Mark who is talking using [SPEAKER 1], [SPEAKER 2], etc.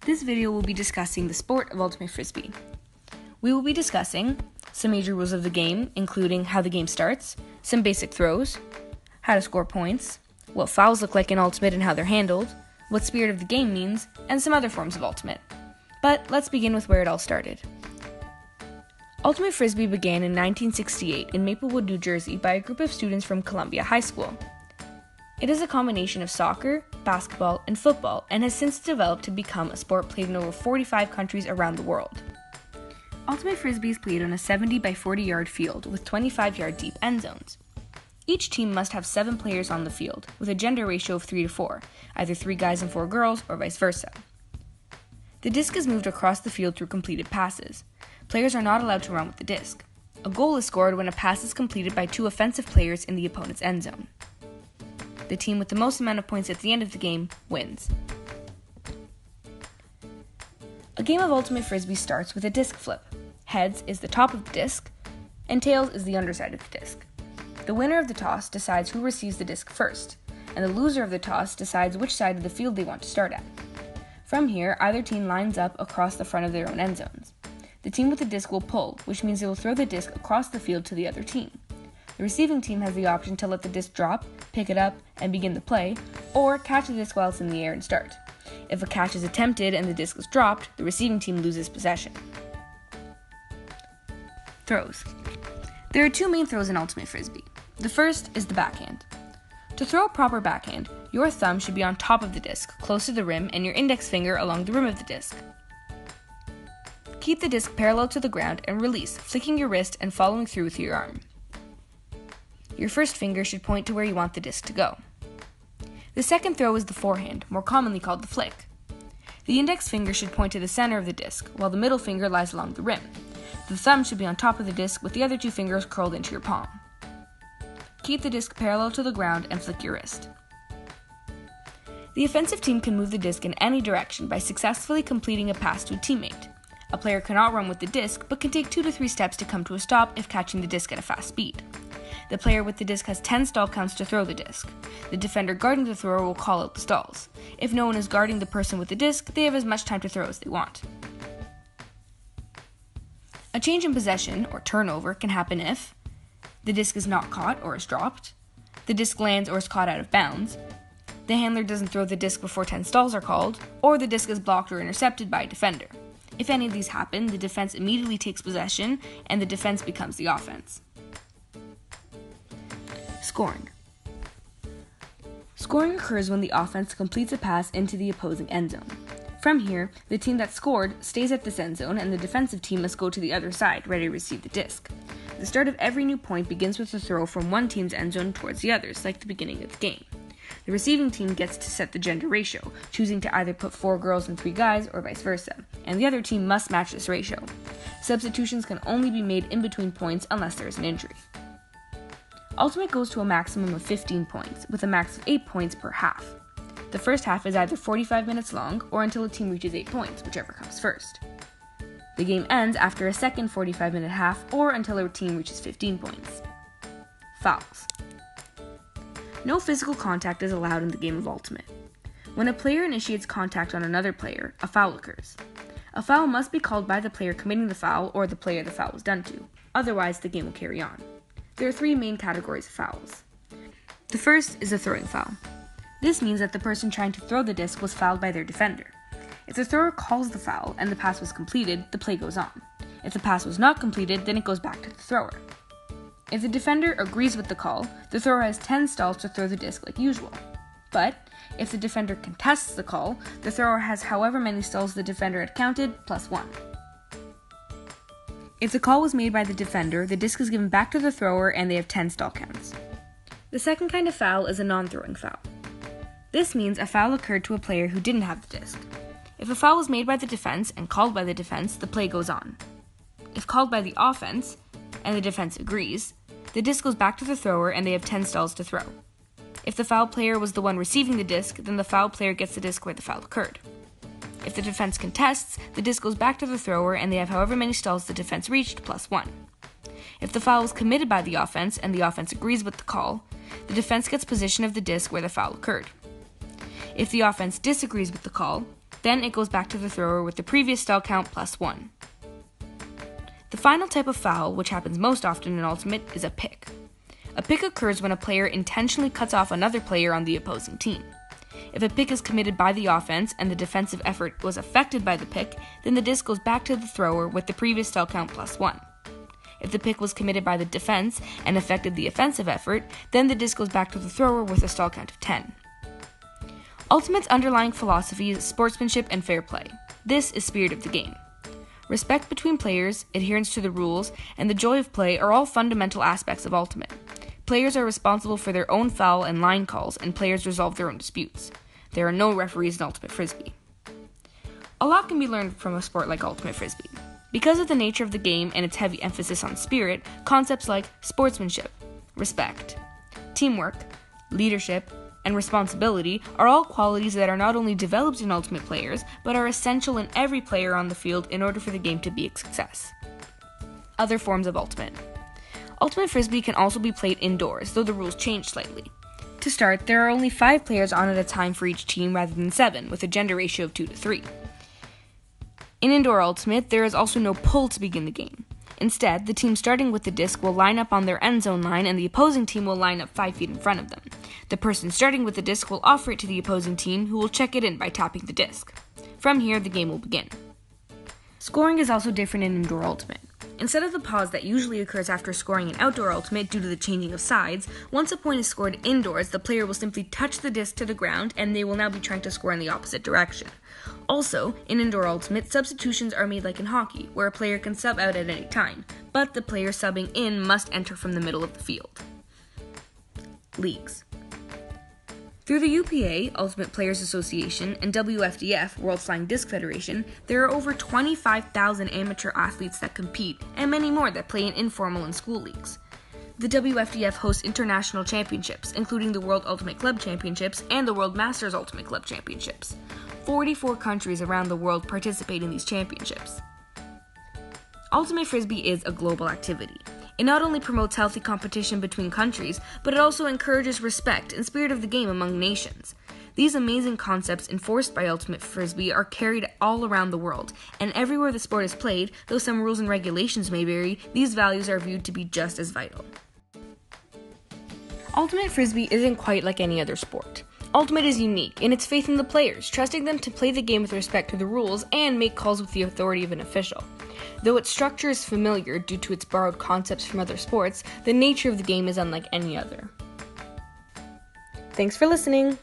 [SPEAKER 1] This video will be discussing the sport of Ultimate Frisbee. We will be discussing some major rules of the game, including how the game starts, some basic throws, how to score points, what fouls look like in Ultimate and how they're handled, what spirit of the game means, and some other forms of Ultimate. But let's begin with where it all started. Ultimate Frisbee began in 1968 in Maplewood, New Jersey by a group of students from Columbia High School. It is a combination of soccer, basketball, and football, and has since developed to become a sport played in over 45 countries around the world. Ultimate Frisbee is played on a 70 by 40 yard field with 25 yard deep end zones. Each team must have 7 players on the field, with a gender ratio of 3 to 4, either 3 guys and 4 girls, or vice versa. The disc is moved across the field through completed passes. Players are not allowed to run with the disc. A goal is scored when a pass is completed by 2 offensive players in the opponent's end zone. The team with the most amount of points at the end of the game wins. A game of Ultimate Frisbee starts with a disc flip. Heads is the top of the disc, and tails is the underside of the disc. The winner of the toss decides who receives the disc first, and the loser of the toss decides which side of the field they want to start at. From here, either team lines up across the front of their own end zones. The team with the disc will pull, which means they will throw the disc across the field to the other team. The receiving team has the option to let the disc drop, pick it up, and begin the play, or catch the disc while it's in the air and start. If a catch is attempted and the disc is dropped, the receiving team loses possession. Throws. There are 2 main throws in Ultimate Frisbee. The first is the backhand. To throw a proper backhand, your thumb should be on top of the disc, close to the rim, and your index finger along the rim of the disc. Keep the disc parallel to the ground and release, flicking your wrist and following through with your arm. Your first finger should point to where you want the disc to go. The second throw is the forehand, more commonly called the flick. The index finger should point to the center of the disc, while the middle finger lies along the rim. The thumb should be on top of the disc with the other 2 fingers curled into your palm. Keep the disc parallel to the ground and flick your wrist. The offensive team can move the disc in any direction by successfully completing a pass to a teammate. A player cannot run with the disc, but can take 2 to 3 steps to come to a stop if catching the disc at a fast speed. The player with the disc has 10 stall counts to throw the disc. The defender guarding the thrower will call out the stalls. If no one is guarding the person with the disc, they have as much time to throw as they want. A change in possession, or turnover, can happen if the disc is not caught or is dropped, the disc lands or is caught out of bounds, the handler doesn't throw the disc before 10 stalls are called, or the disc is blocked or intercepted by a defender. If any of these happen, the defense immediately takes possession, and the defense becomes the offense. Scoring. Scoring occurs when the offense completes a pass into the opposing end zone. From here, the team that scored stays at this end zone, and the defensive team must go to the other side, ready to receive the disc. The start of every new point begins with a throw from one team's end zone towards the others, like the beginning of the game. The receiving team gets to set the gender ratio, choosing to either put 4 girls and 3 guys, or vice versa, and the other team must match this ratio. Substitutions can only be made in between points unless there is an injury. Ultimate goes to a maximum of 15 points, with a max of 8 points per half. The first half is either 45 minutes long, or until a team reaches 8 points, whichever comes first. The game ends after a second 45-minute half, or until a team reaches 15 points. Fouls. No physical contact is allowed in the game of Ultimate. When a player initiates contact on another player, a foul occurs. A foul must be called by the player committing the foul or the player the foul was done to. Otherwise, the game will carry on. There are 3 main categories of fouls. The first is a throwing foul. This means that the person trying to throw the disc was fouled by their defender. If the thrower calls the foul and the pass was completed, the play goes on. If the pass was not completed, then it goes back to the thrower. If the defender agrees with the call, the thrower has 10 stalls to throw the disc like usual. But if the defender contests the call, the thrower has however many stalls the defender had counted, plus 1. If the call was made by the defender, the disc is given back to the thrower and they have 10 stall counts. The second kind of foul is a non-throwing foul. This means a foul occurred to a player who didn't have the disc. If a foul was made by the defense and called by the defense, the play goes on. If called by the offense, and the defense agrees, the disc goes back to the thrower and they have 10 stalls to throw. If the foul player was the one receiving the disc, then the foul player gets the disc where the foul occurred. If the defense contests, the disc goes back to the thrower and they have however many stalls the defense reached, plus 1. If the foul was committed by the offense and the offense agrees with the call, the defense gets possession of the disc where the foul occurred. If the offense disagrees with the call, Then it goes back to the thrower with the previous stall count plus 1. The final type of foul, which happens most often in Ultimate, is a pick. A pick occurs when a player intentionally cuts off another player on the opposing team. If a pick is committed by the offense and the defensive effort was affected by the pick, then the disc goes back to the thrower with the previous stall count plus 1. If the pick was committed by the defense and affected the offensive effort, then the disc goes back to the thrower with a stall count of 10. Ultimate's underlying philosophy is sportsmanship and fair play. This is spirit of the game. Respect between players, adherence to the rules, and the joy of play are all fundamental aspects of Ultimate. Players are responsible for their own foul and line calls, and players resolve their own disputes. There are no referees in Ultimate Frisbee. A lot can be learned from a sport like Ultimate Frisbee. Because of the nature of the game and its heavy emphasis on spirit, concepts like sportsmanship, respect, teamwork, leadership, and responsibility are all qualities that are not only developed in Ultimate players, but are essential in every player on the field in order for the game to be a success. Other forms of Ultimate. Ultimate Frisbee can also be played indoors, though the rules change slightly. To start, there are only 5 players on at a time for each team rather than 7, with a gender ratio of 2 to 3. In Indoor Ultimate, there is also no pull to begin the game. Instead, the team starting with the disc will line up on their end zone line and the opposing team will line up 5 feet in front of them. The person starting with the disc will offer it to the opposing team, who will check it in by tapping the disc. From here, the game will begin. Scoring is also different in Indoor Ultimate. Instead of the pause that usually occurs after scoring in Outdoor Ultimate due to the changing of sides, once a point is scored indoors, the player will simply touch the disc to the ground and they will now be trying to score in the opposite direction. Also, in Indoor Ultimate, substitutions are made like in hockey, where a player can sub out at any time, but the player subbing in must enter from the middle of the field. Leagues. Through the UPA, Ultimate Players Association, and WFDF, World Flying Disc Federation, there are over 25,000 amateur athletes that compete, and many more that play in informal and school leagues. The WFDF hosts international championships, including the World Ultimate Club Championships and the World Masters Ultimate Club Championships. 44 countries around the world participate in these championships. Ultimate Frisbee is a global activity. It not only promotes healthy competition between countries, but it also encourages respect and spirit of the game among nations. These amazing concepts enforced by Ultimate Frisbee are carried all around the world, and everywhere the sport is played, though some rules and regulations may vary, these values are viewed to be just as vital. Ultimate Frisbee isn't quite like any other sport. Ultimate is unique in its faith in the players, trusting them to play the game with respect to the rules and make calls with the authority of an official. Though its structure is familiar due to its borrowed concepts from other sports, the nature of the game is unlike any other. Thanks for listening!